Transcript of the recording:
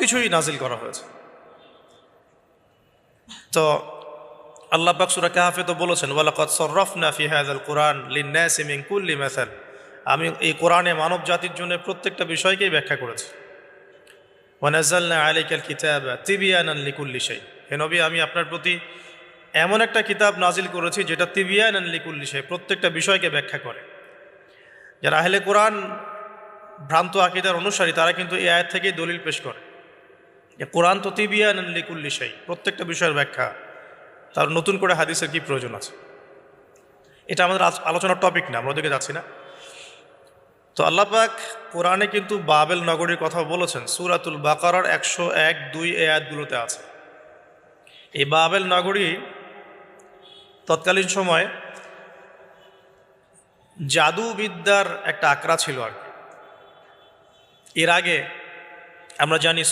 কিছুই নাজিল করা হয়েছে। তো আল্লাহ পাক সূরা কাহফে তো বলেছেন, ওয়ালাকাদ সাররাফনা ফি হাযাল কুরআন লিন-নাসি মিন কুল্লি মাসাল, আমি এই কোরআনে মানব জাতির জন্য প্রত্যেকটা বিষয়কেই ব্যাখ্যা করেছি। ওয়া নাযালনা আলাইকাল কিতাবা তিবয়ানান লিকুল্লি শাই, হে নবী আমি আপনার প্রতি এমন একটা কিতাব নাজিল করেছি যেটা তিবয়ানান লিকুল্লি শাই, প্রত্যেকটা বিষয়কে ব্যাখ্যা করে। যারা আহলে কোরআন ভ্রান্ত আকীদার অনুসারী তারা কিন্তু এই আয়াত থেকেই দলিল পেশ করে যে কোরআন তো তিবয়ানান লিকুল্লি শাই, প্রত্যেকটা বিষয়ের ব্যাখ্যা, তার নতুন করে হাদিসের কি প্রয়োজন আছে। এটা আমাদের আলোচনার টপিক না, আমরা ওদিকে যাচ্ছি না। তো আল্লাহ পাক কোরআনে কিন্তু বাবেল নগরীর কথা বলেছেন, সূরাতুল বাকারার 101-2 আয়াতগুলোতে আছে। এই বাবেল নগরী তৎকালীন সময় জাদুবিদ্যার একটা আকড়া ছিল আর কি। এর আগে আমরা জানি